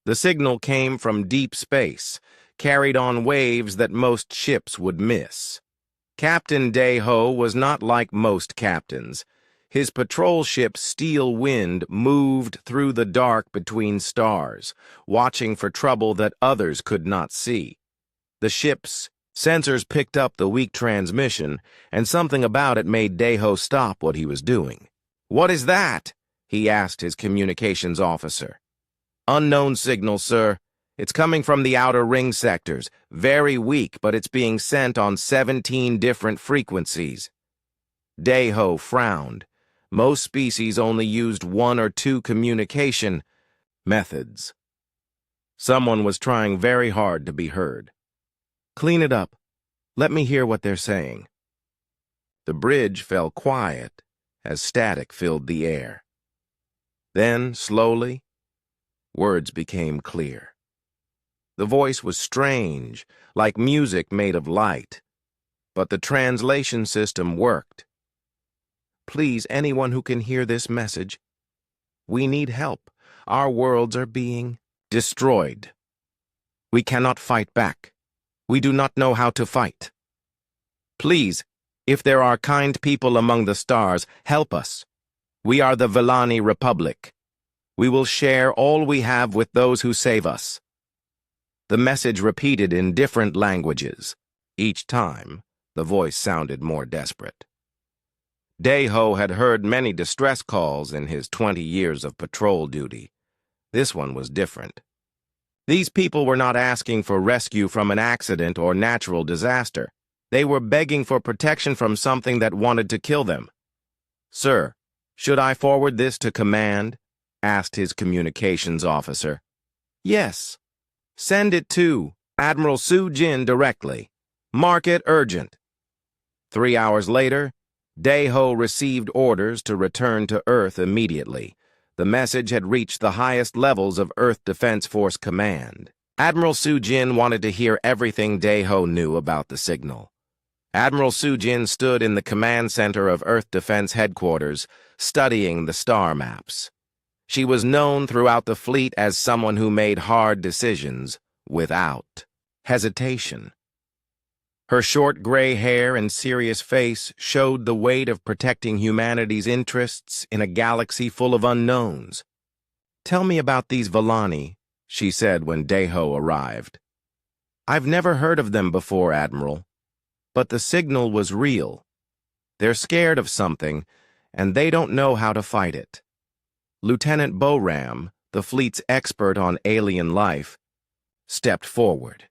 The signal came from deep space, carried on waves that most ships would miss. Captain Day-Ho was not like most captains. His patrol ship Steel Wind moved through the dark between stars, watching for trouble that others could not see. The ship's sensors picked up the weak transmission, and something about it made Day-Ho stop what he was doing. "What is that?" he asked his communications officer. "Unknown signal, sir. It's coming from the outer ring sectors. Very weak, but it's being sent on 17 different frequencies." Day-Ho frowned. Most species only used one or two communication methods. Someone was trying very hard to be heard. "Clean it up. Let me hear what they're saying." The bridge fell quiet as static filled the air. Then, slowly, words became clear. The voice was strange, like music made of light, but the translation system worked. "Please, anyone who can hear this message, we need help. Our worlds are being destroyed. We cannot fight back. We do not know how to fight. Please, if there are kind people among the stars, help us. We are the Villani Republic. We will share all we have with those who save us." The message repeated in different languages. Each time, the voice sounded more desperate. Day-Ho had heard many distress calls in his 20 years of patrol duty. This one was different. These people were not asking for rescue from an accident or natural disaster. They were begging for protection from something that wanted to kill them. "Sir, should I forward this to command?" asked his communications officer. "Yes. Send it to Admiral Su-Jin directly. Mark it urgent." 3 hours later, Day-Ho received orders to return to Earth immediately. The message had reached the highest levels of Earth Defense Force Command. Admiral Su-Jin wanted to hear everything Day-Ho knew about the signal. Admiral Su-Jin stood in the command center of Earth Defense Headquarters, studying the star maps. She was known throughout the fleet as someone who made hard decisions without hesitation. Her short gray hair and serious face showed the weight of protecting humanity's interests in a galaxy full of unknowns. "Tell me about these Villani," she said when Day-Ho arrived. "I've never heard of them before, Admiral, but the signal was real. They're scared of something, and they don't know how to fight it." Lieutenant Boram, the fleet's expert on alien life, stepped forward.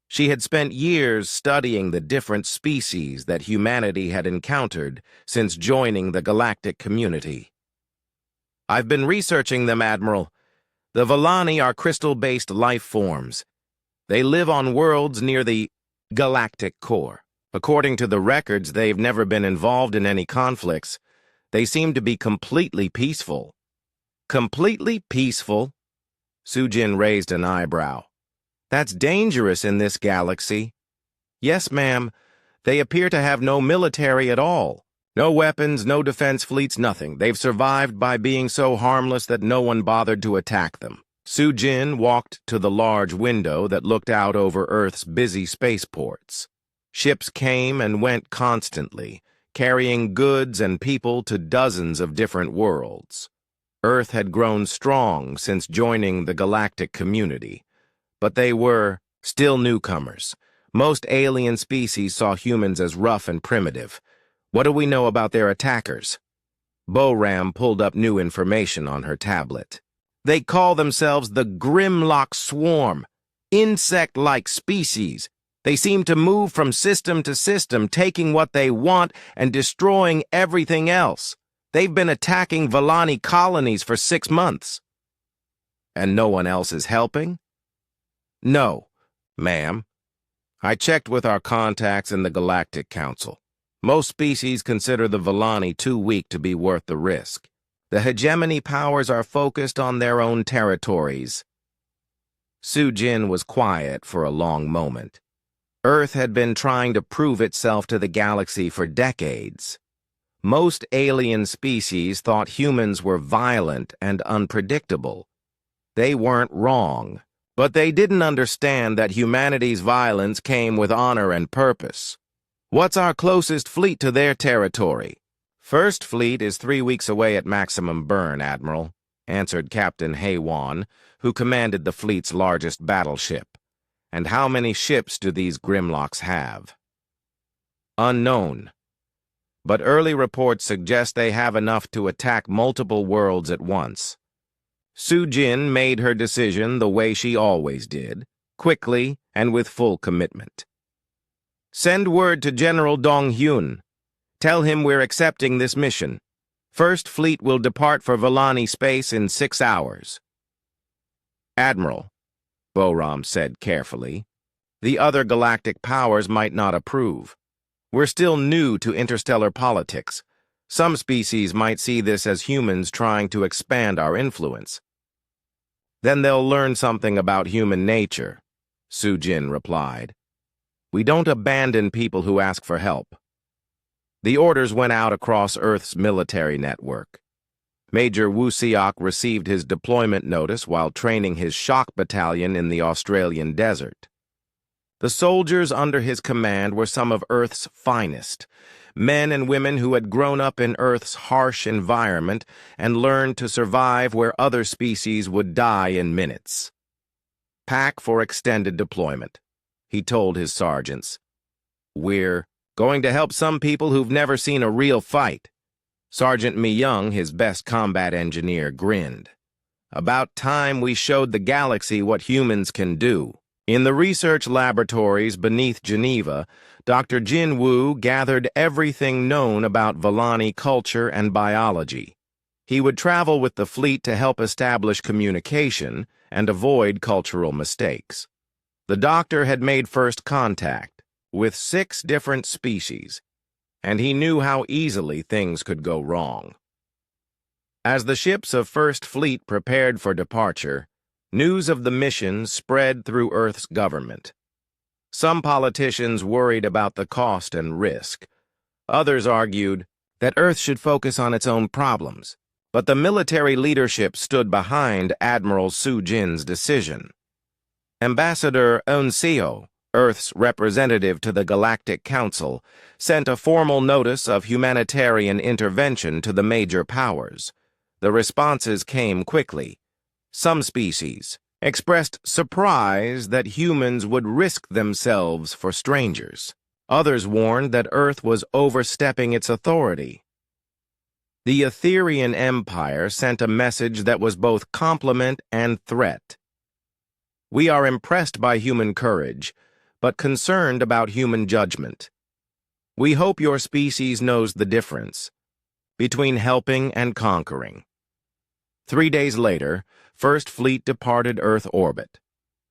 She had spent years studying the different species that humanity had encountered since joining the galactic community. "I've been researching them, Admiral. The Villani are crystal-based life forms. They live on worlds near the galactic core. According to the records, they've never been involved in any conflicts. They seem to be completely peaceful." "Completely peaceful?" Su-Jin raised an eyebrow. "That's dangerous in this galaxy." "Yes, ma'am. They appear to have no military at all. No weapons, no defense fleets, nothing. They've survived by being so harmless that no one bothered to attack them." Su-Jin walked to the large window that looked out over Earth's busy spaceports. Ships came and went constantly, carrying goods and people to dozens of different worlds. Earth had grown strong since joining the galactic community. But they were still newcomers. Most alien species saw humans as rough and primitive. What do we know about their attackers? Boram pulled up new information on her tablet. "They call themselves the Grimlock Swarm, insect-like species. They seem to move from system to system, taking what they want and destroying everything else. They've been attacking Villani colonies for 6 months." "And no one else is helping?" "No, ma'am. I checked with our contacts in the Galactic Council. Most species consider the Villani too weak to be worth the risk. The hegemony powers are focused on their own territories." Su-Jin was quiet for a long moment. Earth had been trying to prove itself to the galaxy for decades. Most alien species thought humans were violent and unpredictable. They weren't wrong, but they didn't understand that humanity's violence came with honor and purpose. What's our closest fleet to their territory? First Fleet is 3 weeks away at maximum burn, Admiral, answered Captain Haywan, who commanded the fleet's largest battleship. And how many ships do these Grimlocks have? Unknown. But early reports suggest they have enough to attack multiple worlds at once. Su-Jin made her decision the way she always did, quickly and with full commitment. Send word to General Dong-hyun. Tell him we're accepting this mission. First Fleet will depart for Volani space in 6 hours. Admiral, Boram said carefully, the other galactic powers might not approve. We're still new to interstellar politics. Some species might see this as humans trying to expand our influence. Then they'll learn something about human nature, Su-Jin replied. We don't abandon people who ask for help. The orders went out across Earth's military network. Major Woo Seok received his deployment notice while training his shock battalion in the Australian desert. The soldiers under his command were some of Earth's finest, men and women who had grown up in Earth's harsh environment and learned to survive where other species would die in minutes. Pack for extended deployment, he told his sergeants. We're going to help some people who've never seen a real fight. Sergeant Mi-young, his best combat engineer, grinned. About time we showed the galaxy what humans can do. In the research laboratories beneath Geneva, Dr. Jin Woo gathered everything known about Volani culture and biology. He would travel with the fleet to help establish communication and avoid cultural mistakes. The doctor had made first contact with 6 different species, and he knew how easily things could go wrong. As the ships of First Fleet prepared for departure, news of the mission spread through Earth's government. Some politicians worried about the cost and risk. Others argued that Earth should focus on its own problems, but the military leadership stood behind Admiral Su-Jin's decision. Ambassador Eun Seo, Earth's representative to the Galactic Council, sent a formal notice of humanitarian intervention to the major powers. The responses came quickly. Some species expressed surprise that humans would risk themselves for strangers. Others warned that Earth was overstepping its authority. The Etherian Empire sent a message that was both compliment and threat. We are impressed by human courage, but concerned about human judgment. We hope your species knows the difference between helping and conquering. 3 days later, First Fleet departed Earth orbit.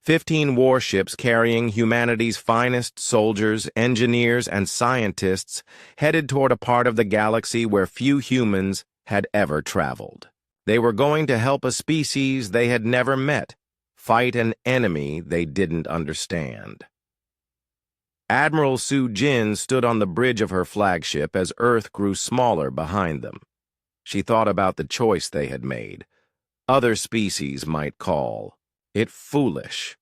15 warships carrying humanity's finest soldiers, engineers, and scientists headed toward a part of the galaxy where few humans had ever traveled. They were going to help a species they had never met, fight an enemy they didn't understand. Admiral Su-Jin stood on the bridge of her flagship as Earth grew smaller behind them. She thought about the choice they had made. Other species might call it foolish.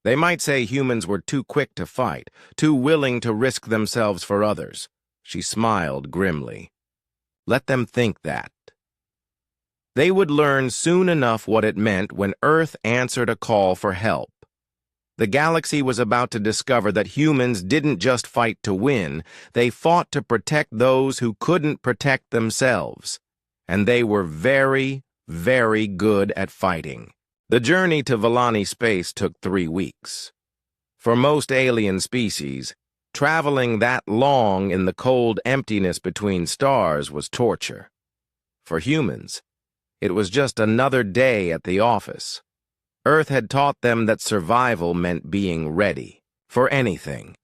They might say humans were too quick to fight, too willing to risk themselves for others. She smiled grimly. Let them think that. They would learn soon enough what it meant when Earth answered a call for help. The galaxy was about to discover that humans didn't just fight to win, they fought to protect those who couldn't protect themselves. And they were very, very good at fighting. The journey to Volani space took 3 weeks. For most alien species, traveling that long in the cold emptiness between stars was torture. For humans, it was just another day at the office. Earth had taught them that survival meant being ready for anything.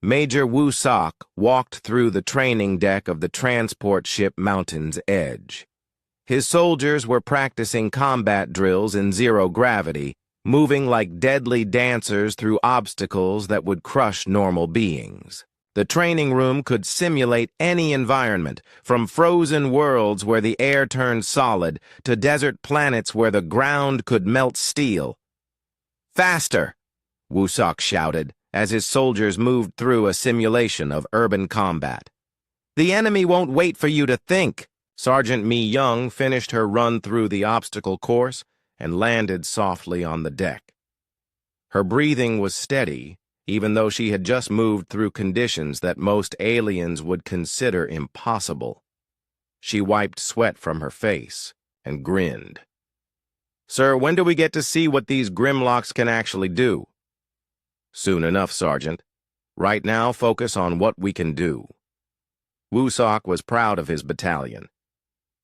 Major Woo Seok walked through the training deck of the transport ship Mountain's Edge. His soldiers were practicing combat drills in zero gravity, moving like deadly dancers through obstacles that would crush normal beings. The training room could simulate any environment, from frozen worlds where the air turned solid to desert planets where the ground could melt steel. "Faster!" Wusok shouted as his soldiers moved through a simulation of urban combat. "The enemy won't wait for you to think." Sergeant Mi Young finished her run through the obstacle course and landed softly on the deck. Her breathing was steady, even though she had just moved through conditions that most aliens would consider impossible. She wiped sweat from her face and grinned. "Sir, when do we get to see what these Grimlocks can actually do?" "Soon enough, Sergeant. Right now, focus on what we can do." Wusok was proud of his battalion.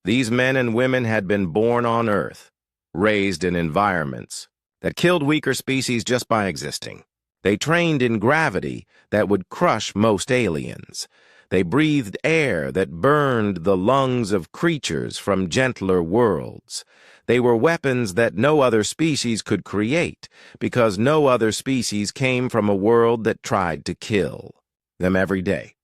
These men and women had been born on Earth, raised in environments that killed weaker species just by existing. They trained in gravity that would crush most aliens. They breathed air that burned the lungs of creatures from gentler worlds. They were weapons that no other species could create, because no other species came from a world that tried to kill them every day.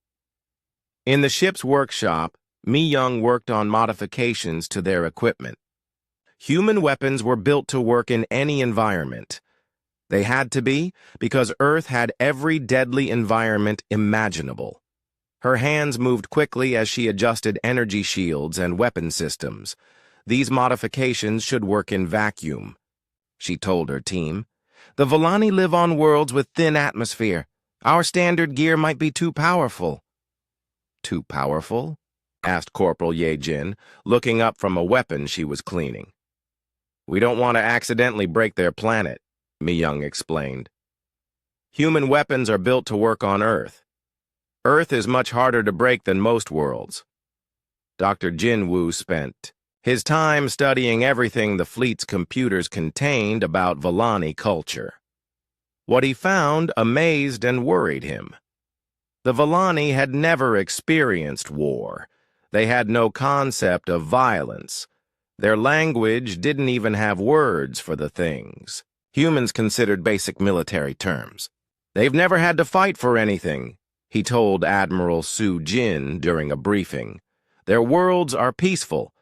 In the ship's workshop, Mi Young worked on modifications to their equipment. Human weapons were built to work in any environment. They had to be, because Earth had every deadly environment imaginable. Her hands moved quickly as she adjusted energy shields and weapon systems. "These modifications should work in vacuum," she told her team. "The Volani live on worlds with thin atmosphere. Our standard gear might be too powerful." "Too powerful?" asked Corporal Ye-Jin, looking up from a weapon she was cleaning. "We don't want to accidentally break their planet," Mi Young explained. "Human weapons are built to work on Earth. Earth is much harder to break than most worlds." Dr. Jin Woo spent his time studying everything the fleet's computers contained about Volani culture. What he found amazed and worried him. The Volani had never experienced war. They had no concept of violence. Their language didn't even have words for the things humans considered basic military terms. "They've never had to fight for anything," he told Admiral Su Jin during a briefing. "Their worlds are peaceful.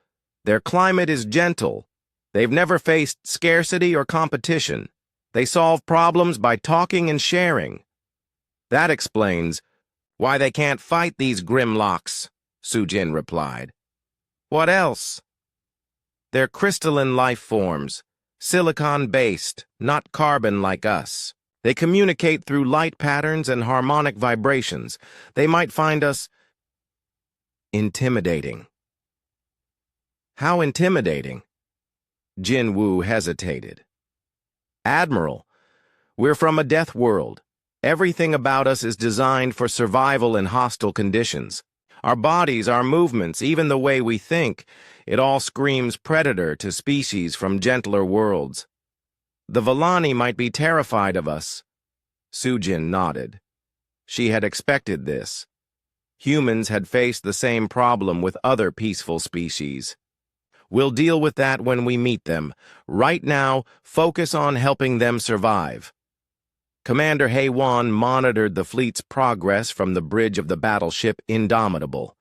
Their climate is gentle. They've never faced scarcity or competition. They solve problems by talking and sharing." "That explains why they can't fight these Grimlocks," Su Jin replied. "What else?" "They're crystalline life forms, silicon-based, not carbon like us. They communicate through light patterns and harmonic vibrations. They might find us intimidating." "How intimidating?" Jin Woo hesitated. "Admiral, we're from a death world. Everything about us is designed for survival in hostile conditions. Our bodies, our movements, even the way we think, it all screams predator to species from gentler worlds. The Volani might be terrified of us." Sujin nodded. She had expected this. Humans had faced the same problem with other peaceful species. "We'll deal with that when we meet them. Right now, focus on helping them survive." Commander Haewon monitored the fleet's progress from the bridge of the battleship Indomitable.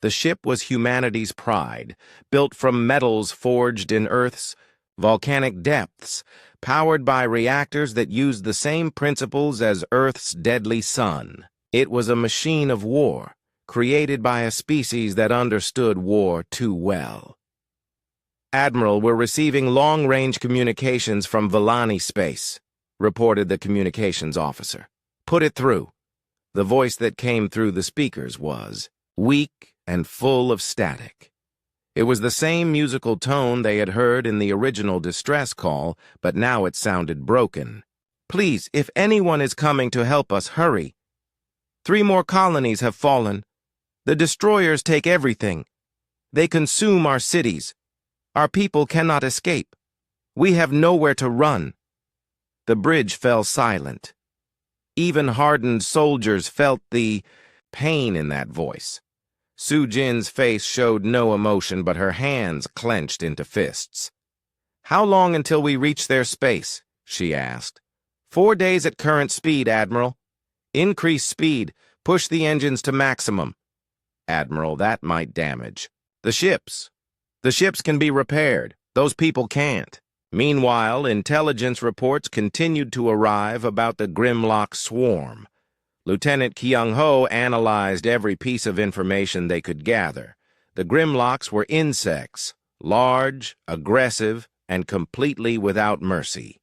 The ship was humanity's pride, built from metals forged in Earth's volcanic depths, powered by reactors that used the same principles as Earth's deadly sun. It was a machine of war, created by a species that understood war too well. "Admiral, we're receiving long-range communications from Volani space," reported the communications officer. "Put it through." The voice that came through the speakers was weak and full of static. It was the same musical tone they had heard in the original distress call, but now it sounded broken. "Please, if anyone is coming to help us, hurry. 3 more colonies have fallen. The destroyers take everything. They consume our cities. Our people cannot escape. We have nowhere to run." The bridge fell silent. Even hardened soldiers felt the pain in that voice. Su Jin's face showed no emotion, but her hands clenched into fists. "How long until we reach their space?" she asked. 4 days at current speed, Admiral. Increase speed. Push the engines to maximum. Admiral, that might damage. The ships. The ships can be repaired. Those people can't. Meanwhile, intelligence reports continued to arrive about the Grimlock swarm. Lieutenant Kyung-ho analyzed every piece of information they could gather. The Grimlocks were insects, large, aggressive, and completely without mercy.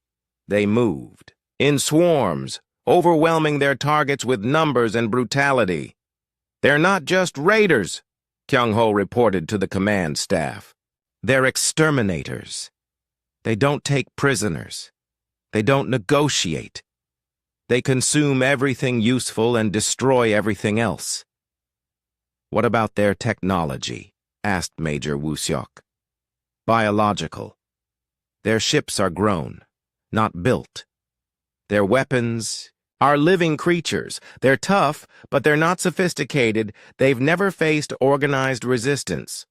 They moved, in swarms, overwhelming their targets with numbers and brutality. They're not just raiders, Kyung-ho reported to the command staff. They're exterminators. They don't take prisoners. They don't negotiate. They consume everything useful and destroy everything else. What about their technology? Asked Major Woo-seok. Biological. Their ships are grown, not built. Their weapons are living creatures. They're tough, but they're not sophisticated. They've never faced organized resistance.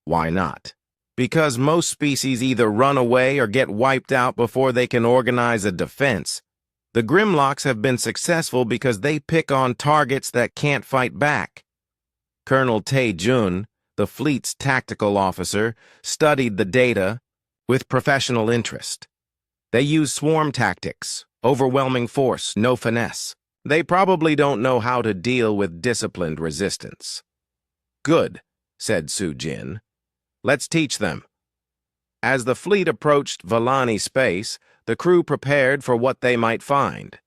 Why not? Because most species either run away or get wiped out before they can organize a defense. The Grimlocks have been successful because they pick on targets that can't fight back. Colonel Tae-jun, the fleet's tactical officer, studied the data with professional interest. They use swarm tactics, overwhelming force, no finesse. They probably don't know how to deal with disciplined resistance. Good, said Soo-jin. Let's teach them. As the fleet approached Volani space, the crew prepared for what they might find.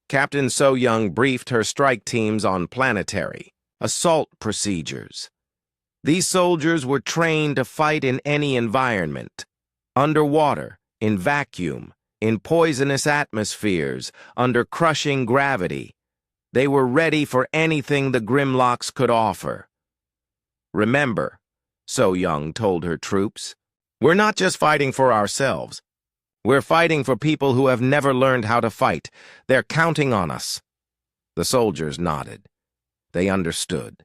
Captain So-young briefed her strike teams on planetary, assault procedures. These soldiers were trained to fight in any environment, underwater, in vacuum, in poisonous atmospheres, under crushing gravity. They were ready for anything the Grimlocks could offer. Remember, So-young told her troops, we're not just fighting for ourselves. We're fighting for people who have never learned how to fight. They're counting on us. The soldiers nodded. They understood.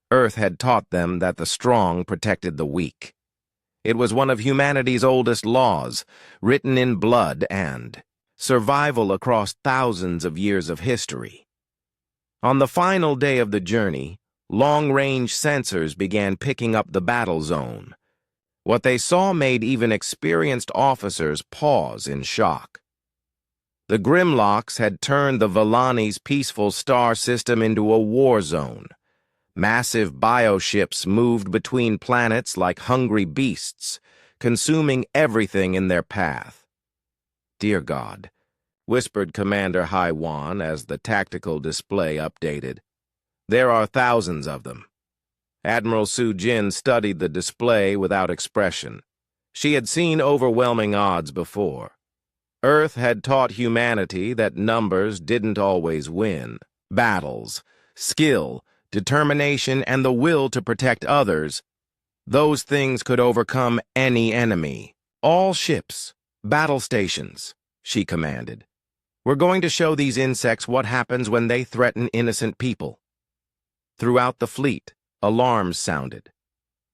Earth had taught them that the strong protected the weak. It was one of humanity's oldest laws, written in blood and survival across thousands of years of history. On the final day of the journey, long-range sensors began picking up the battle zone. What they saw made even experienced officers pause in shock. The Grimlocks had turned the Volani's peaceful star system into a war zone. Massive bioships moved between planets like hungry beasts, consuming everything in their path. Dear God, whispered Commander Haiwan as the tactical display updated. There are thousands of them. Admiral Soo-jin studied the display without expression. She had seen overwhelming odds before. Earth had taught humanity that numbers didn't always win. Battles, skill, determination, and the will to protect others, those things could overcome any enemy. All ships, battle stations, she commanded. We're going to show these insects what happens when they threaten innocent people. Throughout the fleet, alarms sounded.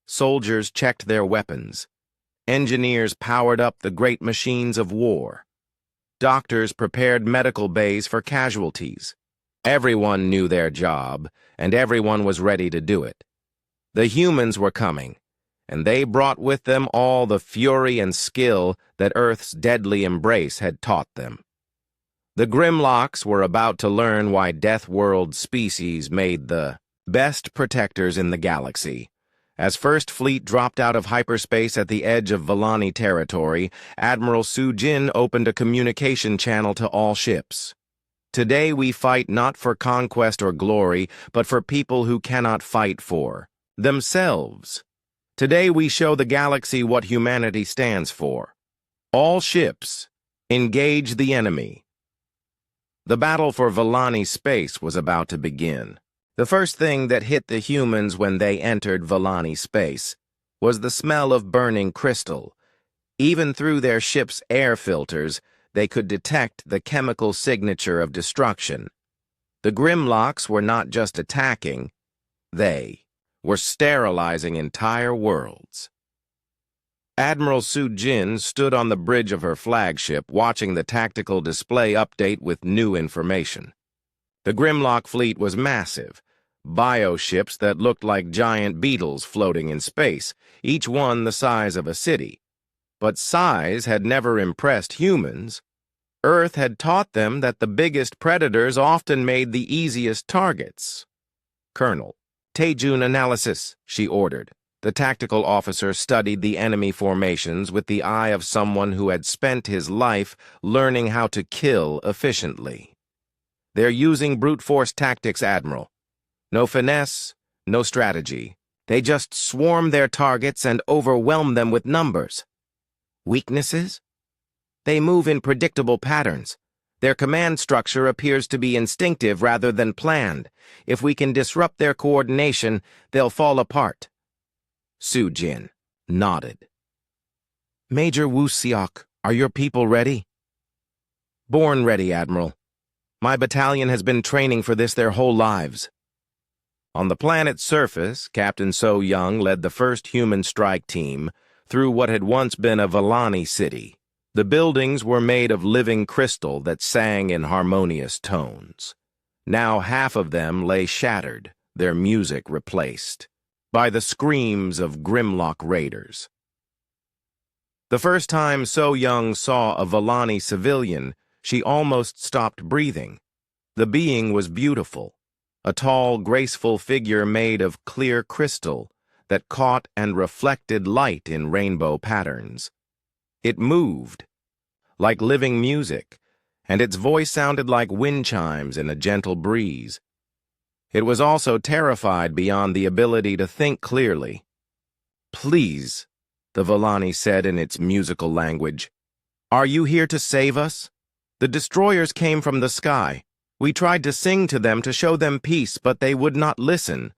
Soldiers checked their weapons. Engineers powered up the great machines of war. Doctors prepared medical bays for casualties. Everyone knew their job, and everyone was ready to do it. The humans were coming, and they brought with them all the fury and skill that Earth's deadly embrace had taught them. The Grimlocks were about to learn why Deathworld species made the best protectors in the galaxy. As First Fleet dropped out of hyperspace at the edge of Volani territory, Admiral Soo-jin opened a communication channel to all ships. Today we fight not for conquest or glory, but for people who cannot fight for themselves. Today we show the galaxy what humanity stands for. All ships, engage the enemy. The battle for Volani space was about to begin. The first thing that hit the humans when they entered Volani space was the smell of burning crystal. Even through their ship's air filters, they could detect the chemical signature of destruction. The Grimlocks were not just attacking, they were sterilizing entire worlds. Admiral Soo-jin stood on the bridge of her flagship watching the tactical display update with new information. The Grimlock fleet was massive, bioships that looked like giant beetles floating in space, each one the size of a city. But size had never impressed humans. Earth had taught them that the biggest predators often made the easiest targets. "Colonel, Taejun analysis," she ordered. The tactical officer studied the enemy formations with the eye of someone who had spent his life learning how to kill efficiently. "They're using brute force tactics, Admiral. No finesse, no strategy. They just swarm their targets and overwhelm them with numbers." "Weaknesses?" "They move in predictable patterns. Their command structure appears to be instinctive rather than planned. If we can disrupt their coordination, they'll fall apart." Soo-jin nodded. "Major Woo-seok, are your people ready?" "Born ready, Admiral. My battalion has been training for this their whole lives." On the planet's surface, Captain So-young led the first human strike team through what had once been a Vellani city. The buildings were made of living crystal that sang in harmonious tones. Now half of them lay shattered, their music replaced by the screams of Grimlock raiders. The first time So-young saw a Vellani civilian, she almost stopped breathing. The being was beautiful, a tall, graceful figure made of clear crystal that caught and reflected light in rainbow patterns. It moved, like living music, and its voice sounded like wind chimes in a gentle breeze. It was also terrified beyond the ability to think clearly. "Please," the Vellani said in its musical language, "are you here to save us? The destroyers came from the sky. We tried to sing to them to show them peace, but they would not listen."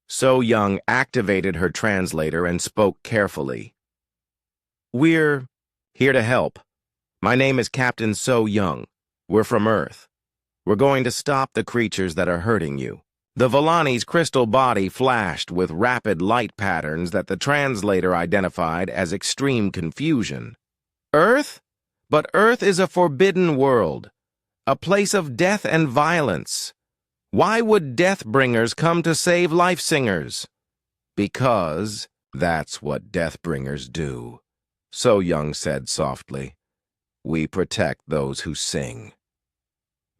So-young activated her translator and spoke carefully. "We're here to help. My name is Captain So-young. We're from Earth. We're going to stop the creatures that are hurting you." The Vellani's crystal body flashed with rapid light patterns that the translator identified as extreme confusion. "Earth? But Earth is a forbidden world, a place of death and violence. Why would Deathbringers come to save Life-Singers?" "Because that's what Deathbringers do," So-young said softly. "We protect those who sing."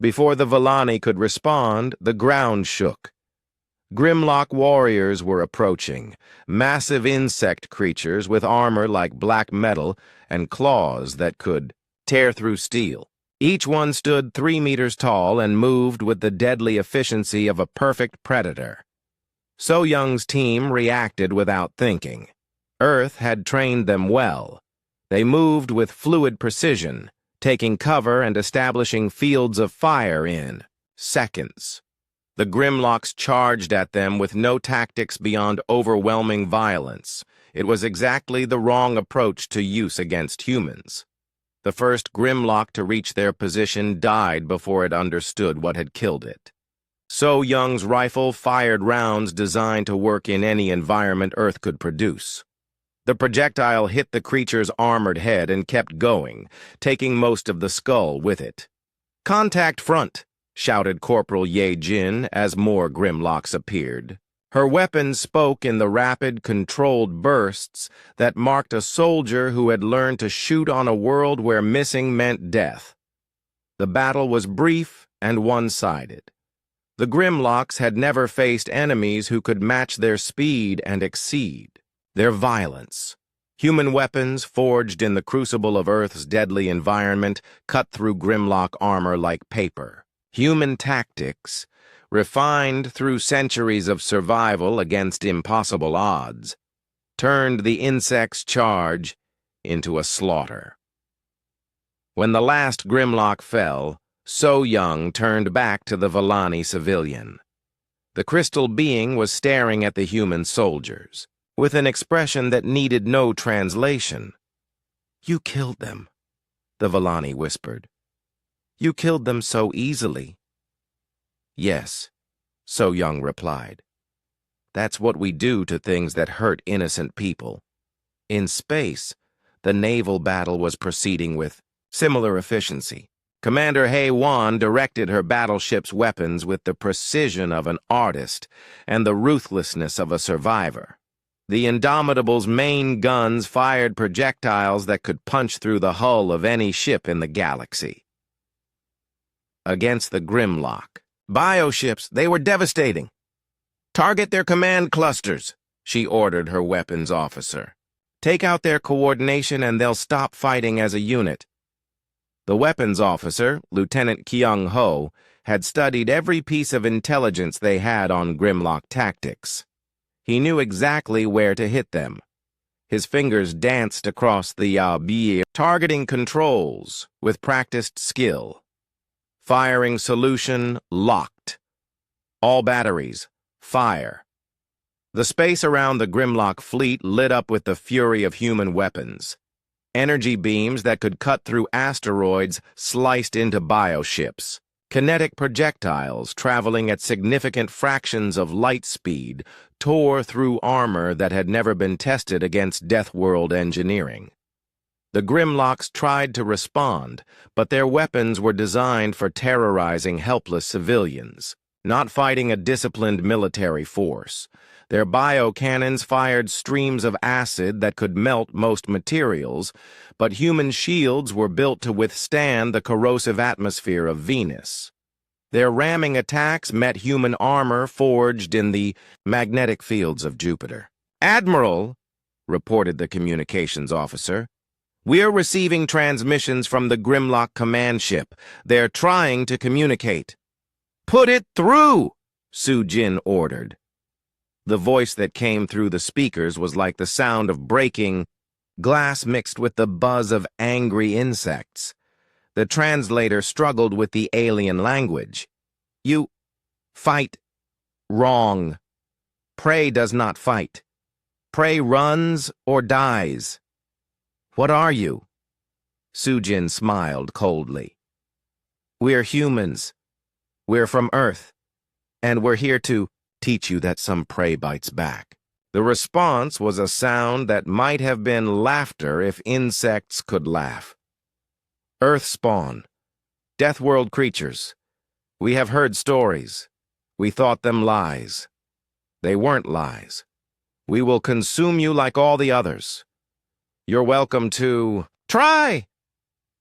Before the Vellani could respond, the ground shook. Grimlock warriors were approaching, massive insect creatures with armor like black metal and claws that could tear through steel. Each one stood 3 meters tall and moved with the deadly efficiency of a perfect predator. So-young's team reacted without thinking. Earth had trained them well. They moved with fluid precision, taking cover and establishing fields of fire in seconds. The Grimlocks charged at them with no tactics beyond overwhelming violence. It was exactly the wrong approach to use against humans. The first Grimlock to reach their position died before it understood what had killed it. So-young's rifle fired rounds designed to work in any environment Earth could produce. The projectile hit the creature's armored head and kept going, taking most of the skull with it. "Contact front," shouted Corporal Ye-jin as more Grimlocks appeared. Her weapon spoke in the rapid, controlled bursts that marked a soldier who had learned to shoot on a world where missing meant death. The battle was brief and one-sided. The Grimlocks had never faced enemies who could match their speed and exceed their violence. Human weapons, forged in the crucible of Earth's deadly environment, cut through Grimlock armor like paper. Human tactics, refined through centuries of survival against impossible odds, turned the insect's charge into a slaughter. When the last Grimlock fell, So-young turned back to the Vellani civilian. The crystal being was staring at the human soldiers, with an expression that needed no translation. "You killed them," the Vellani whispered. "You killed them so easily." "Yes," So-young replied. "That's what we do to things that hurt innocent people." In space, the naval battle was proceeding with similar efficiency. Commander Hei-Wan directed her battleship's weapons with the precision of an artist and the ruthlessness of a survivor. The Indomitable's main guns fired projectiles that could punch through the hull of any ship in the galaxy. Against the Grimlock. Bioships, they were devastating. Target their command clusters, she ordered her weapons officer. Take out their coordination and they'll stop fighting as a unit. The weapons officer, Lieutenant Kyung Ho, had studied every piece of intelligence they had on Grimlock tactics. He knew exactly where to hit them. His fingers danced across the targeting controls with practiced skill. Firing solution locked. All batteries, fire. The space around the Grimlock fleet lit up with the fury of human weapons. Energy beams that could cut through asteroids sliced into bioships. Kinetic projectiles traveling at significant fractions of light speed tore through armor that had never been tested against Deathworld engineering. The Grimlocks tried to respond, but their weapons were designed for terrorizing helpless civilians, not fighting a disciplined military force. Their biocannons fired streams of acid that could melt most materials, but human shields were built to withstand the corrosive atmosphere of Venus. Their ramming attacks met human armor forged in the magnetic fields of Jupiter. "Admiral," reported the communications officer, "we're receiving transmissions from the Grimlock command ship. They're trying to communicate." "Put it through," Su Jin ordered. The voice that came through the speakers was like the sound of breaking glass mixed with the buzz of angry insects. The translator struggled with the alien language. "You fight wrong. Prey does not fight. Prey runs or dies. What are you?" Su Jin smiled coldly. "We're humans. We're from Earth, and we're here to teach you that some prey bites back." The response was a sound that might have been laughter if insects could laugh. "Earth spawn. Deathworld creatures. We have heard stories. We thought them lies. They weren't lies. We will consume you like all the others. You're welcome to try."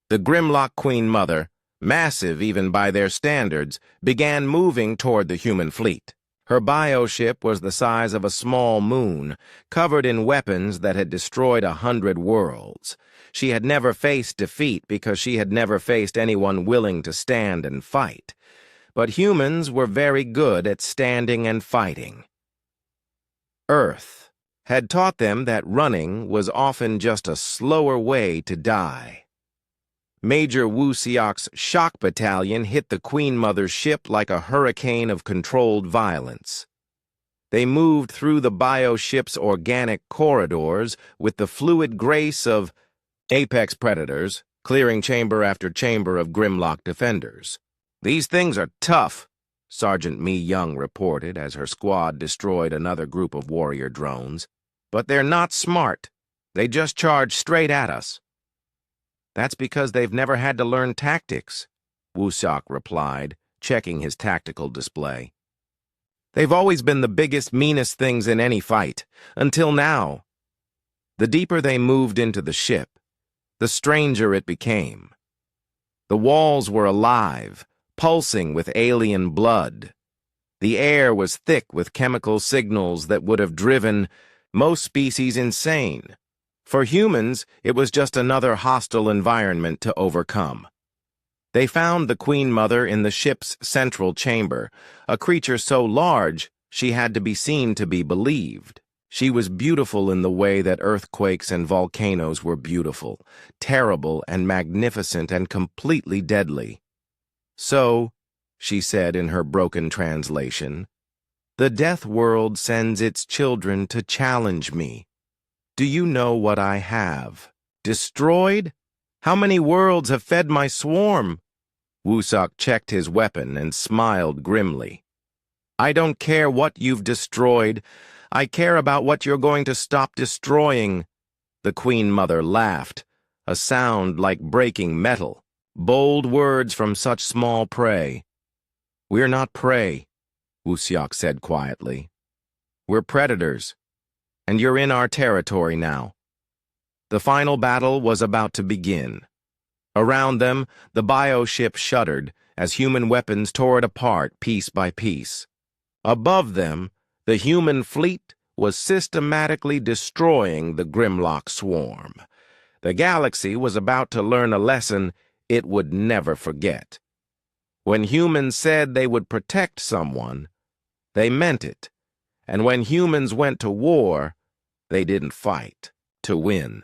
The Grimlock Queen Mother, massive even by their standards, began moving toward the human fleet. Her bioship was the size of a small moon, covered in weapons that had destroyed 100 worlds. She had never faced defeat because she had never faced anyone willing to stand and fight. But humans were very good at standing and fighting. Earth had taught them that running was often just a slower way to die. Major Wu Xiok's shock battalion hit the Queen Mother's ship like a hurricane of controlled violence. They moved through the bioship's organic corridors with the fluid grace of apex predators, clearing chamber after chamber of Grimlock defenders. "These things are tough," Sergeant Mi Young reported as her squad destroyed another group of warrior drones. "But they're not smart. They just charge straight at us." "That's because they've never had to learn tactics," Wu Xiok replied, checking his tactical display. "They've always been the biggest, meanest things in any fight, until now." The deeper they moved into the ship, the stranger it became. The walls were alive, pulsing with alien blood. The air was thick with chemical signals that would have driven most species insane. For humans, it was just another hostile environment to overcome. They found the Queen Mother in the ship's central chamber, a creature so large she had to be seen to be believed. She was beautiful in the way that earthquakes and volcanoes were beautiful, terrible and magnificent and completely deadly. "So," she said in her broken translation, "the death world sends its children to challenge me. Do you know what I have? Destroyed? How many worlds have fed my swarm?" Wu Xiok checked his weapon and smiled grimly. "I don't care what you've destroyed. I care about what you're going to stop destroying." The Queen Mother laughed, a sound like breaking metal. Bold words from such small prey. "We're not prey," Wusiak said quietly. "We're predators, and you're in our territory now." The final battle was about to begin. Around them, the bioship shuddered as human weapons tore it apart piece by piece. Above them, the human fleet was systematically destroying the Grimlock swarm. The galaxy was about to learn a lesson it would never forget. When humans said they would protect someone, they meant it. And when humans went to war, they didn't fight to win.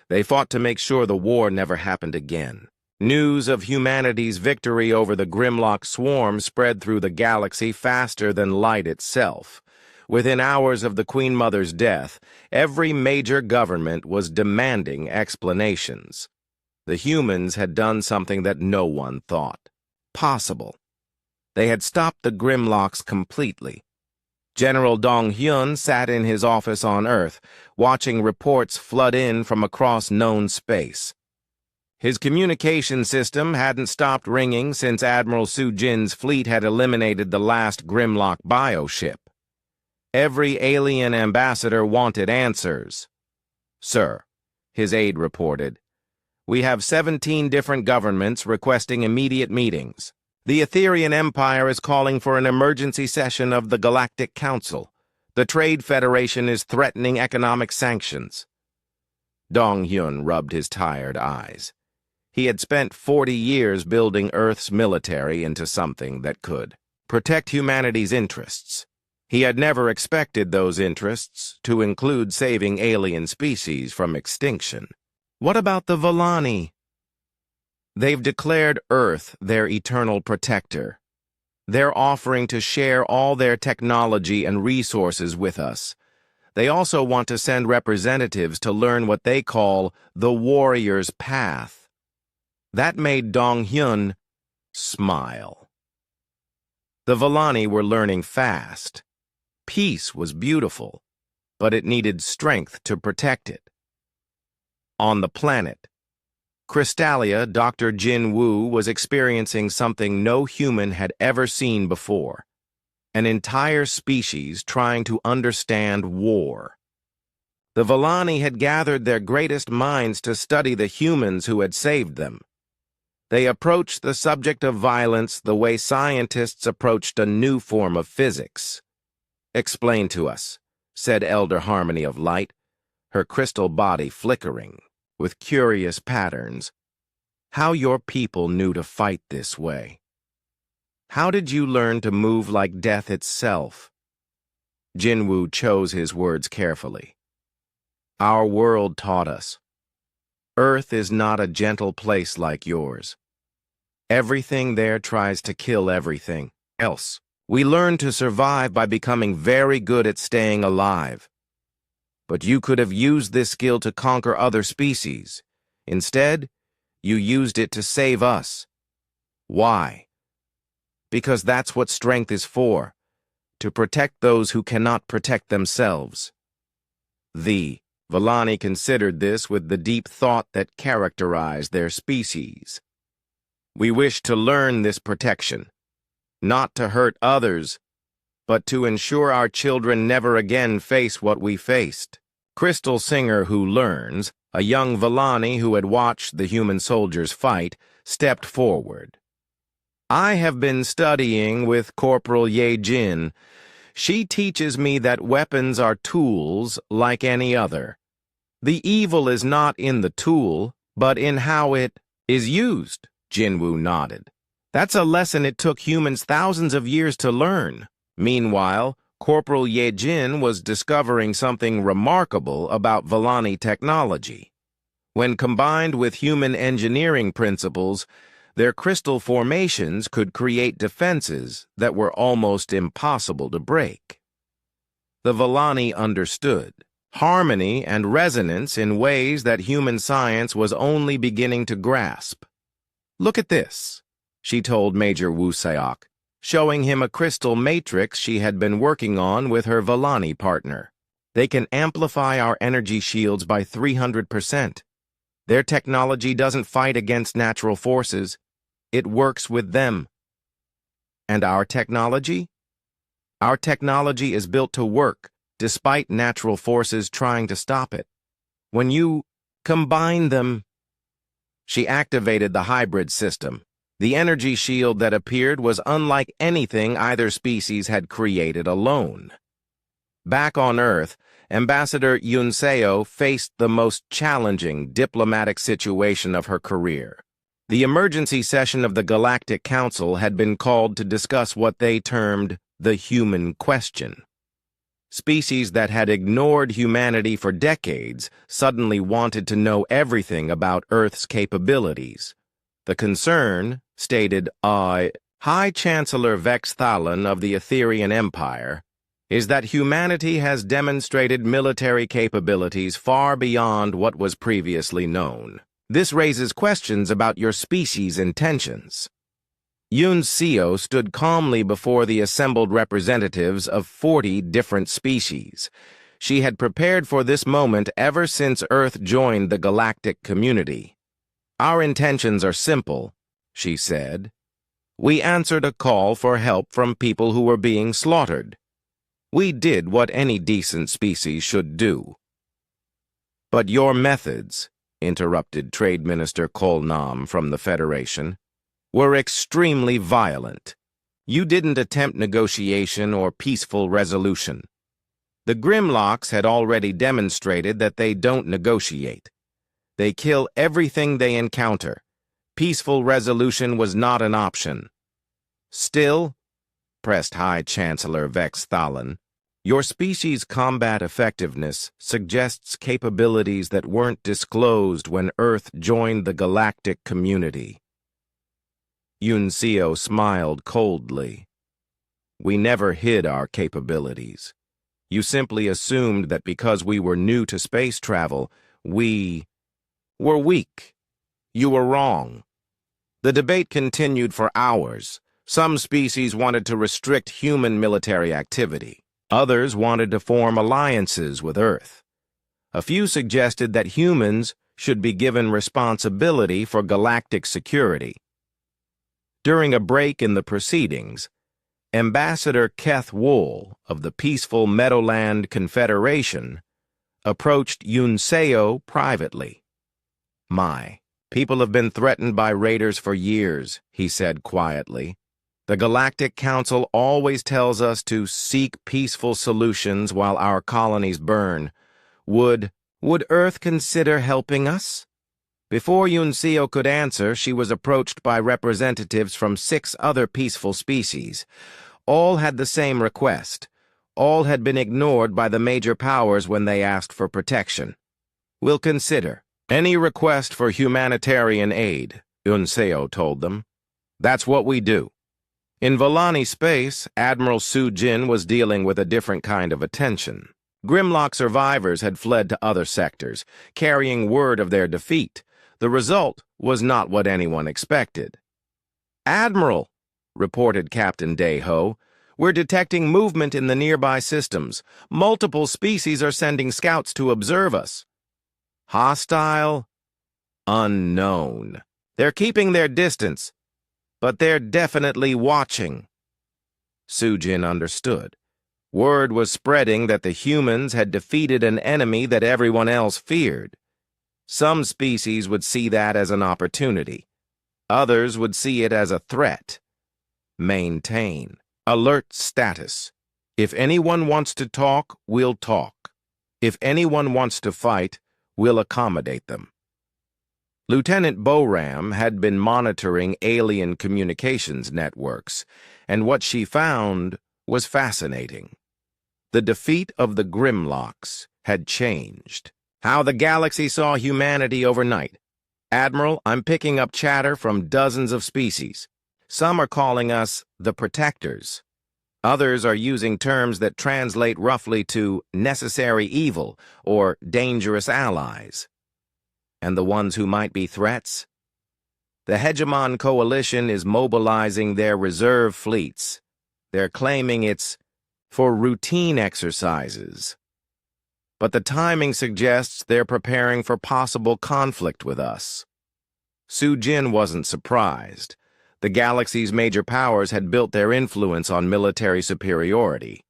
They fought to make sure the war never happened again. News of humanity's victory over the Grimlock swarm spread through the galaxy faster than light itself. Within hours of the Queen Mother's death, every major government was demanding explanations. The humans had done something that no one thought possible. They had stopped the Grimlocks completely. General Dong Hyun sat in his office on Earth, watching reports flood in from across known space. His communication system hadn't stopped ringing since Admiral Su Jin's fleet had eliminated the last Grimlock bioship. Every alien ambassador wanted answers. "Sir," his aide reported, "we have 17 different governments requesting immediate meetings. The Etherian Empire is calling for an emergency session of the Galactic Council. The Trade Federation is threatening economic sanctions." Dong Hyun rubbed his tired eyes. He had spent 40 years building Earth's military into something that could protect humanity's interests. He had never expected those interests to include saving alien species from extinction. What about the Vallani? They've declared Earth their eternal protector. They're offering to share all their technology and resources with us. They also want to send representatives to learn what they call the warrior's path. That made Dong Hyun smile. The Vallani were learning fast. Peace was beautiful, but it needed strength to protect it. On the planet, Crystallia, Dr. Jin Woo was experiencing something no human had ever seen before. An entire species trying to understand war. The Vallani had gathered their greatest minds to study the humans who had saved them. They approached the subject of violence the way scientists approached a new form of physics. "Explain to us," said Elder Harmony of Light, her crystal body flickering with curious patterns, "how your people knew to fight this way. How did you learn to move like death itself?" Jinwoo chose his words carefully. "Our world taught us. Earth is not a gentle place like yours. Everything there tries to kill everything else. We learn to survive by becoming very good at staying alive. But you could have used this skill to conquer other species. Instead, you used it to save us. Why? Because that's what strength is for, to protect those who cannot protect themselves." The Vallani considered this with the deep thought that characterized their species. "We wish to learn this protection, not to hurt others, but to ensure our children never again face what we faced." Crystal Singer Who Learns, a young Vallani who had watched the human soldiers fight, stepped forward. "I have been studying with Corporal Ye Jin. She teaches me that weapons are tools like any other. The evil is not in the tool, but in how it is used." Jinwoo nodded. "That's a lesson it took humans thousands of years to learn." Meanwhile, Corporal Ye Jin was discovering something remarkable about Vallani technology. When combined with human engineering principles, their crystal formations could create defenses that were almost impossible to break. The Vallani understood harmony and resonance in ways that human science was only beginning to grasp. "Look at this," she told Major Wusiak, showing him a crystal matrix she had been working on with her Vallani partner. "They can amplify our energy shields by 300%. Their technology doesn't fight against natural forces. It works with them. And our technology? Our technology is built to work, despite natural forces trying to stop it. When you combine them, she activated the hybrid system. The energy shield that appeared was unlike anything either species had created alone. Back on Earth, Ambassador Yunseo faced the most challenging diplomatic situation of her career. The emergency session of the Galactic Council had been called to discuss what they termed the human question. Species that had ignored humanity for decades suddenly wanted to know everything about Earth's capabilities. The concern, stated High Chancellor Vex Thalan of the Etherian Empire, is that humanity has demonstrated military capabilities far beyond what was previously known. This raises questions about your species' intentions. Yunseo stood calmly before the assembled representatives of 40 different species. She had prepared for this moment ever since Earth joined the galactic community. Our intentions are simple, she said. We answered a call for help from people who were being slaughtered. We did what any decent species should do. But your methods, interrupted Trade Minister Kolnam from the Federation, were extremely violent. You didn't attempt negotiation or peaceful resolution. The Grimlocks had already demonstrated that they don't negotiate. They kill everything they encounter. Peaceful resolution was not an option. Still, pressed High Chancellor Vex Thalan, your species' combat effectiveness suggests capabilities that weren't disclosed when Earth joined the galactic community. Yunseo smiled coldly. We never hid our capabilities. You simply assumed that because we were new to space travel, we were weak. You were wrong. The debate continued for hours. Some species wanted to restrict human military activity. Others wanted to form alliances with Earth. A few suggested that humans should be given responsibility for galactic security. During a break in the proceedings, Ambassador Keth Wool of the peaceful Meadowland Confederation approached Yunseo privately. My people have been threatened by raiders for years, he said quietly. The Galactic Council always tells us to seek peaceful solutions while our colonies burn. Would Earth consider helping us? Before Yunseo could answer, she was approached by representatives from 6 other peaceful species. All had the same request. All had been ignored by the major powers when they asked for protection. We'll consider any request for humanitarian aid, Yunseo told them. That's what we do. In Volani space, Admiral Su Jin was dealing with a different kind of attention. Grimlock survivors had fled to other sectors, carrying word of their defeat. The result was not what anyone expected. Admiral, reported Captain Dayho, we're detecting movement in the nearby systems. Multiple species are sending scouts to observe us. Hostile? Unknown. They're keeping their distance, but they're definitely watching. Sujin understood. Word was spreading that the humans had defeated an enemy that everyone else feared. Some species would see that as an opportunity. Others would see it as a threat. Maintain. Alert status. If anyone wants to talk, we'll talk. If anyone wants to fight, we'll accommodate them. Lieutenant Boram had been monitoring alien communications networks, and what she found was fascinating. The defeat of the Grimlocks had changed how the galaxy saw humanity overnight. Admiral, I'm picking up chatter from dozens of species. Some are calling us the Protectors. Others are using terms that translate roughly to necessary evil or dangerous allies. And the ones who might be threats? The Hegemon Coalition is mobilizing their reserve fleets. They're claiming it's for routine exercises. But the timing suggests they're preparing for possible conflict with us. Su Jin wasn't surprised. The galaxy's major powers had built their influence on military superiority.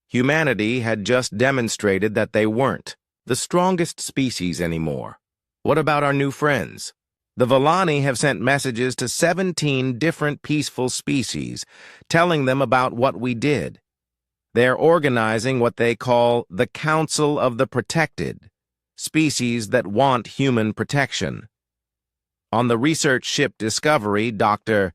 Humanity had just demonstrated that they weren't the strongest species anymore. What about our new friends? The Volani have sent messages to 17 different peaceful species, telling them about what we did. They're organizing what they call the Council of the Protected, species that want human protection. On the research ship Discovery, Dr.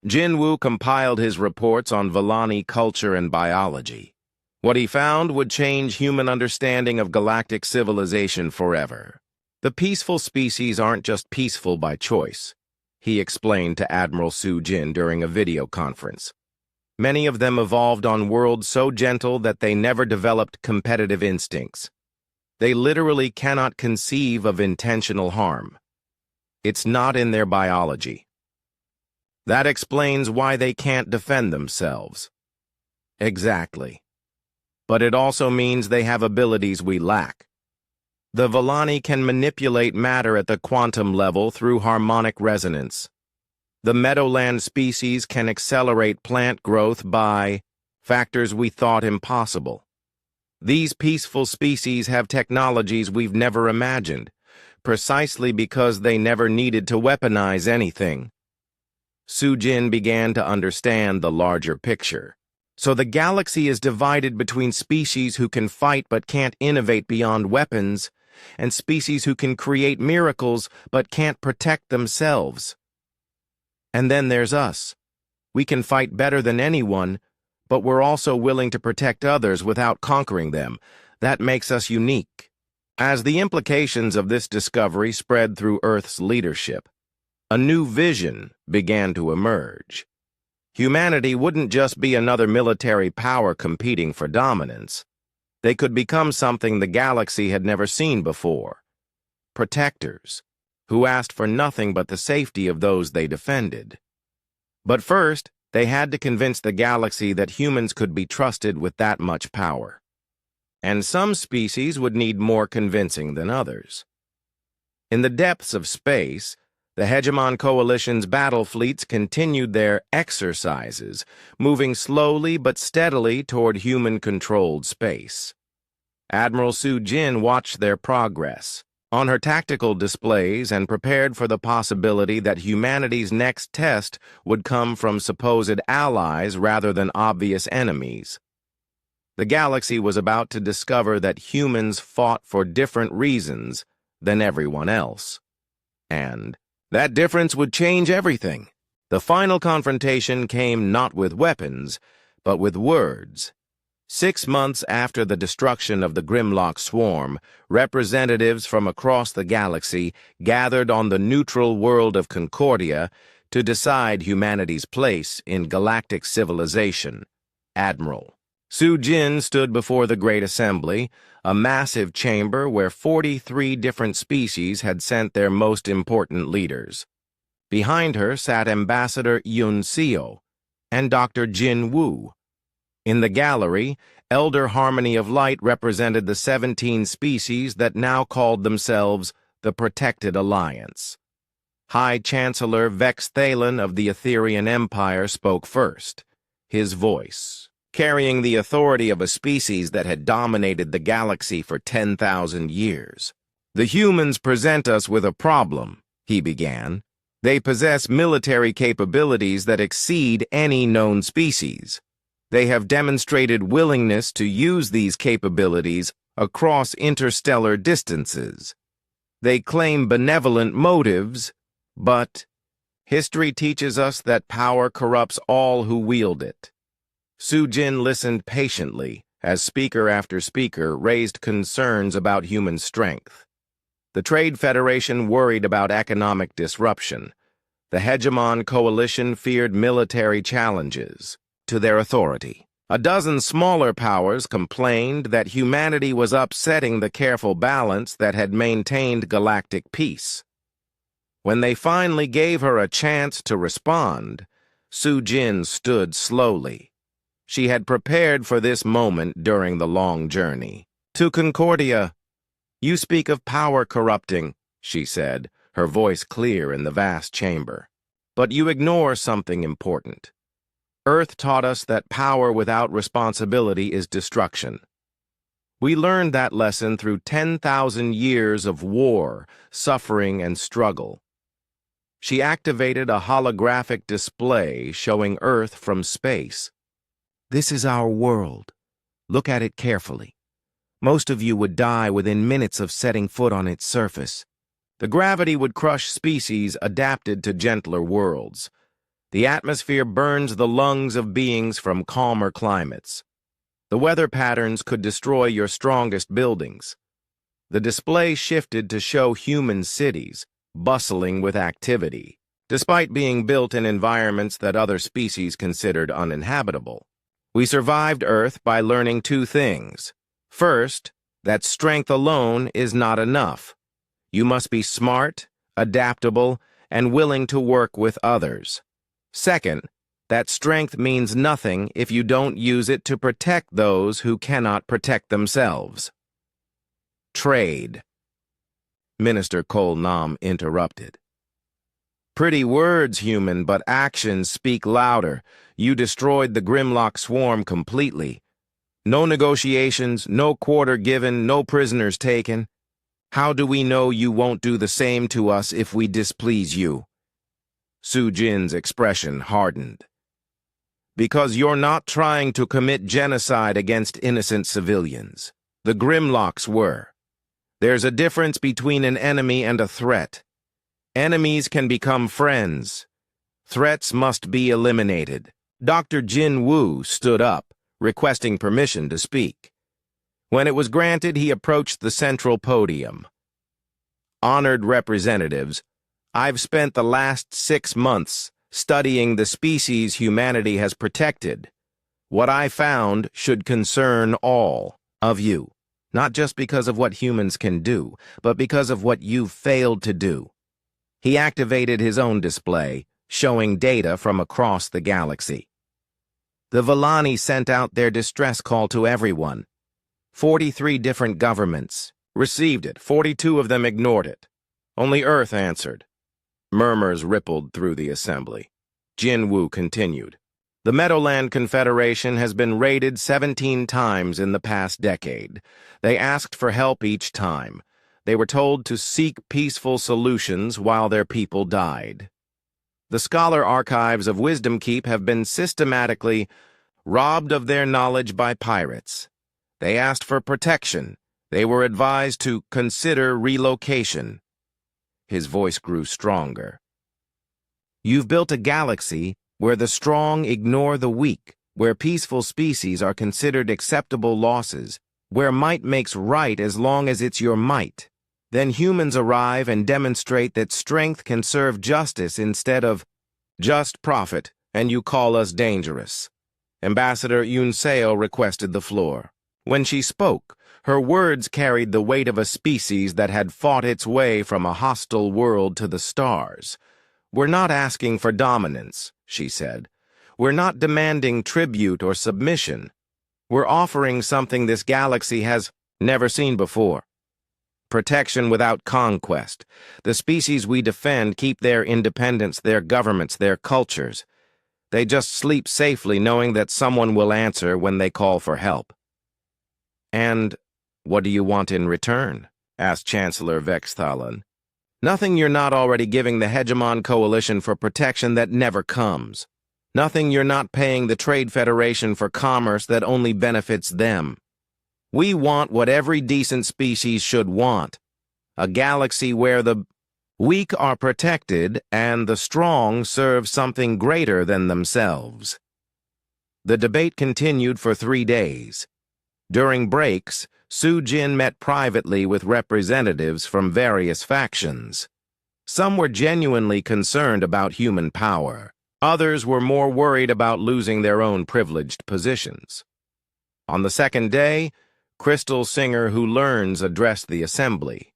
Jinwoo compiled his reports on Volani culture and biology. What he found would change human understanding of galactic civilization forever. The peaceful species aren't just peaceful by choice, he explained to Admiral Su Jin during a video conference. Many of them evolved on worlds so gentle that they never developed competitive instincts. They literally cannot conceive of intentional harm. It's not in their biology. That explains why they can't defend themselves. Exactly. But it also means they have abilities we lack. The Volani can manipulate matter at the quantum level through harmonic resonance. The meadowland species can accelerate plant growth by factors we thought impossible. These peaceful species have technologies we've never imagined, precisely because they never needed to weaponize anything. Su Jin began to understand the larger picture. So the galaxy is divided between species who can fight but can't innovate beyond weapons, and species who can create miracles but can't protect themselves. And then there's us. We can fight better than anyone, but we're also willing to protect others without conquering them. That makes us unique. As the implications of this discovery spread through Earth's leadership, a new vision began to emerge. Humanity wouldn't just be another military power competing for dominance. They could become something the galaxy had never seen before. Protectors, who asked for nothing but the safety of those they defended. But first, they had to convince the galaxy that humans could be trusted with that much power. And some species would need more convincing than others. In the depths of space, the Hegemon Coalition's battle fleets continued their exercises, moving slowly but steadily toward human-controlled space. Admiral Su Jin watched their progress on her tactical displays and prepared for the possibility that humanity's next test would come from supposed allies rather than obvious enemies. The galaxy was about to discover that humans fought for different reasons than everyone else. And that difference would change everything. The final confrontation came not with weapons, but with words. 6 months after the destruction of the Grimlock swarm, representatives from across the galaxy gathered on the neutral world of Concordia to decide humanity's place in galactic civilization. Admiral Su Jin stood before the Great Assembly, a massive chamber where 43 different species had sent their most important leaders. Behind her sat Ambassador Yun Seo and Dr. Jin Woo. In the gallery, Elder Harmony of Light represented the 17 species that now called themselves the Protected Alliance. High Chancellor Vex Thalen of the Etherian Empire spoke first, his voice carrying the authority of a species that had dominated the galaxy for 10,000 years. "The humans present us with a problem," he began. "They possess military capabilities that exceed any known species. They have demonstrated willingness to use these capabilities across interstellar distances. They claim benevolent motives, but history teaches us that power corrupts all who wield it." Su Jin listened patiently as speaker after speaker raised concerns about human strength. The Trade Federation worried about economic disruption. The Hegemon Coalition feared military challenges to their authority. A dozen smaller powers complained that humanity was upsetting the careful balance that had maintained galactic peace. When they finally gave her a chance to respond, Su Jin stood slowly. She had prepared for this moment during the long journey. "To Concordia, you speak of power corrupting," she said, her voice clear in the vast chamber. But you ignore something important. Earth taught us that power without responsibility is destruction. We learned that lesson through 10,000 years of war, suffering, and struggle. She activated a holographic display showing Earth from space. This is our world. Look at it carefully. Most of you would die within minutes of setting foot on its surface. The gravity would crush species adapted to gentler worlds. The atmosphere burns the lungs of beings from calmer climates. The weather patterns could destroy your strongest buildings. The display shifted to show human cities, bustling with activity, despite being built in environments that other species considered uninhabitable. We survived Earth by learning two things. First, that strength alone is not enough. You must be smart, adaptable, and willing to work with others. Second, that strength means nothing if you don't use it to protect those who cannot protect themselves. Trade. Minister Kol Nam interrupted. Pretty words, human, but actions speak louder. You destroyed the Grimlock swarm completely. No negotiations, no quarter given, no prisoners taken. How do we know you won't do the same to us if we displease you? Su Jin's expression hardened. Because you're not trying to commit genocide against innocent civilians. The Grimlocks were. There's a difference between an enemy and a threat. Enemies can become friends. Threats must be eliminated. Dr. Jin Woo stood up, requesting permission to speak. When it was granted, he approached the central podium. Honored representatives, I've spent the last 6 months studying the species humanity has protected. What I found should concern all of you, not just because of what humans can do, but because of what you've failed to do. He activated his own display, showing data from across the galaxy. The Villani sent out their distress call to everyone. 43 different governments received it, 42 of them ignored it. Only Earth answered. Murmurs rippled through the assembly. Jin Woo continued. The Meadowland Confederation has been raided 17 times in the past decade. They asked for help each time. They were told to seek peaceful solutions while their people died. The scholar archives of Wisdom Keep have been systematically robbed of their knowledge by pirates. They asked for protection. They were advised to consider relocation. His voice grew stronger. You've built a galaxy where the strong ignore the weak, where peaceful species are considered acceptable losses, where might makes right as long as it's your might. Then humans arrive and demonstrate that strength can serve justice instead of just profit, and you call us dangerous. Ambassador Yoon Seo requested the floor. When she spoke, her words carried the weight of a species that had fought its way from a hostile world to the stars. We're not asking for dominance, she said. We're not demanding tribute or submission. We're offering something this galaxy has never seen before. Protection without conquest. The species we defend keep their independence, their governments, their cultures. They just sleep safely knowing that someone will answer when they call for help. And what do you want in return? Asked Chancellor Vexthalan. Nothing you're not already giving the Hegemon Coalition for protection that never comes. Nothing you're not paying the Trade Federation for commerce that only benefits them. We want what every decent species should want. A galaxy where the weak are protected and the strong serve something greater than themselves. The debate continued for 3 days. During breaks, Su Jin met privately with representatives from various factions. Some were genuinely concerned about human power. Others were more worried about losing their own privileged positions. On the second day, Crystal Singer Who Learns addressed the assembly.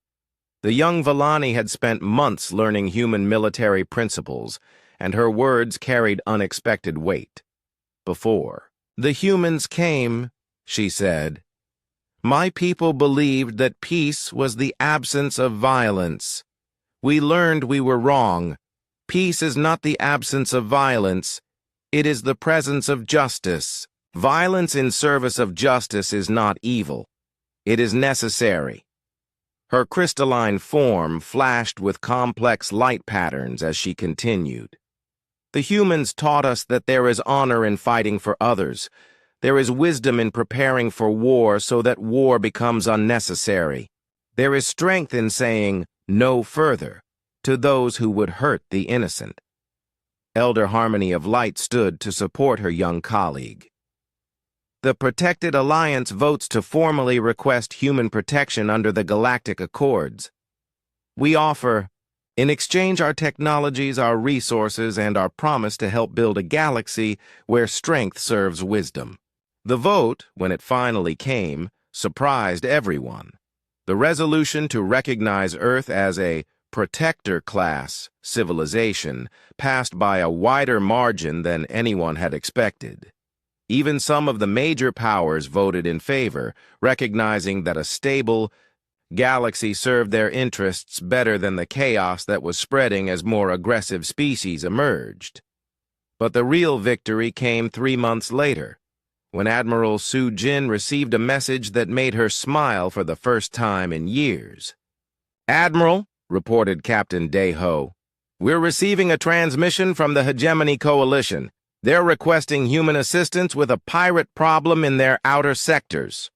The young Villani had spent months learning human military principles, and her words carried unexpected weight. Before the humans came, she said, my people believed that peace was the absence of violence. We learned we were wrong. Peace is not the absence of violence, it is the presence of justice. Violence in service of justice is not evil. It is necessary. Her crystalline form flashed with complex light patterns as she continued. The humans taught us that there is honor in fighting for others. There is wisdom in preparing for war so that war becomes unnecessary. There is strength in saying no further to those who would hurt the innocent. Elder Harmony of Light stood to support her young colleague. The Protected Alliance votes to formally request human protection under the Galactic Accords. We offer, in exchange, our technologies, our resources, and our promise to help build a galaxy where strength serves wisdom. The vote, when it finally came, surprised everyone. The resolution to recognize Earth as a protector-class civilization passed by a wider margin than anyone had expected. Even some of the major powers voted in favor, recognizing that a stable galaxy served their interests better than the chaos that was spreading as more aggressive species emerged. But the real victory came 3 months later, when Admiral Su Jin received a message that made her smile for the first time in years. "Admiral," reported Captain Day-Ho, "we're receiving a transmission from the Hegemony Coalition. They're requesting human assistance with a pirate problem in their outer sectors."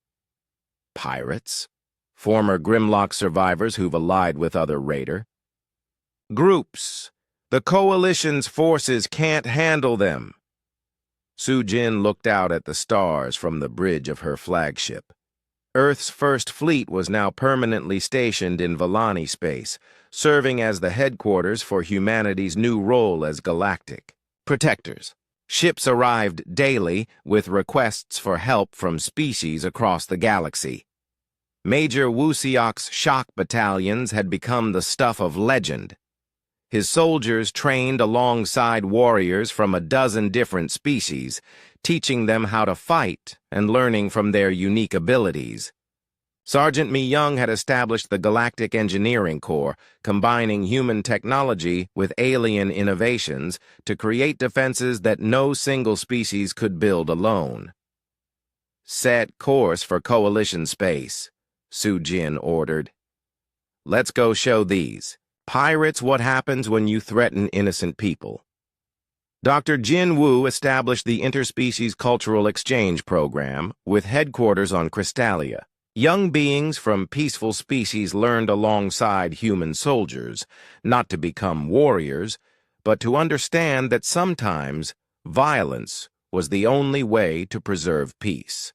Pirates? Former Grimlock survivors who've allied with other raider. "Groups. The Coalition's forces can't handle them." Su Jin looked out at the stars from the bridge of her flagship. Earth's first fleet was now permanently stationed in Villani space, serving as the headquarters for humanity's new role as galactic protectors. Ships arrived daily with requests for help from species across the galaxy. Major Wusiok's shock battalions had become the stuff of legend. His soldiers trained alongside warriors from a dozen different species, teaching them how to fight and learning from their unique abilities. Sergeant Mi Young had established the Galactic Engineering Corps, combining human technology with alien innovations to create defenses that no single species could build alone. "Set course for Coalition space," Su Jin ordered. "Let's go show these pirates what happens when you threaten innocent people." Dr. Jin Wu established the Interspecies Cultural Exchange Program with headquarters on Crystallia. Young beings from peaceful species learned alongside human soldiers, not to become warriors, but to understand that sometimes violence was the only way to preserve peace.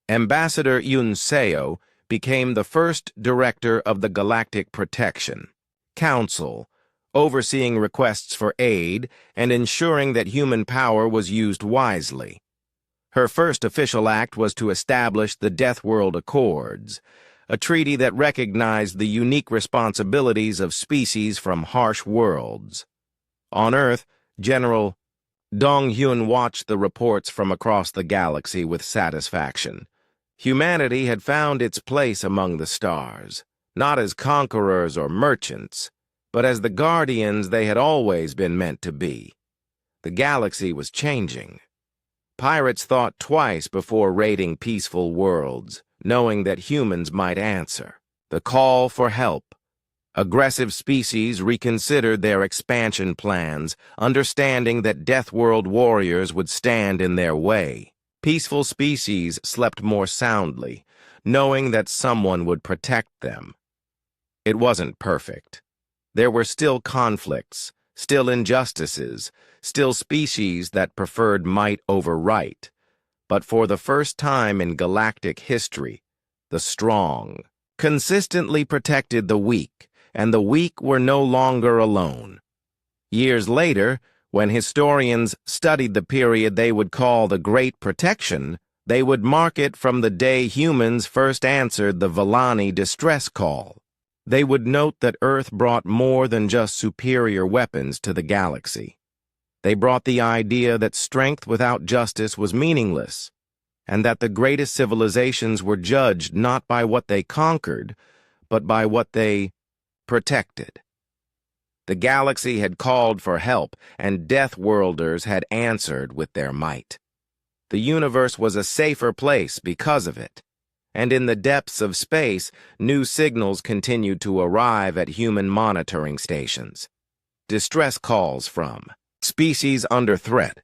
Ambassador Yun Seo became the first director of the Galactic Protection Council, overseeing requests for aid and ensuring that human power was used wisely. Her first official act was to establish the Deathworld Accords, a treaty that recognized the unique responsibilities of species from harsh worlds. On Earth, General Dong Hyun watched the reports from across the galaxy with satisfaction. Humanity had found its place among the stars, not as conquerors or merchants, but as the guardians they had always been meant to be. The galaxy was changing. Pirates thought twice before raiding peaceful worlds, knowing that humans might answer the call for help. Aggressive species reconsidered their expansion plans, understanding that Deathworld warriors would stand in their way. Peaceful species slept more soundly, knowing that someone would protect them. It wasn't perfect. There were still conflicts, still injustices, still species that preferred might over right. But for the first time in galactic history, the strong consistently protected the weak, and the weak were no longer alone. Years later, when historians studied the period they would call the Great Protection, they would mark it from the day humans first answered the Villani distress call. They would note that Earth brought more than just superior weapons to the galaxy. They brought the idea that strength without justice was meaningless, and that the greatest civilizations were judged not by what they conquered, but by what they protected. The galaxy had called for help, and Deathworlders had answered with their might. The universe was a safer place because of it. And in the depths of space, new signals continued to arrive at human monitoring stations. Distress calls from species under threat,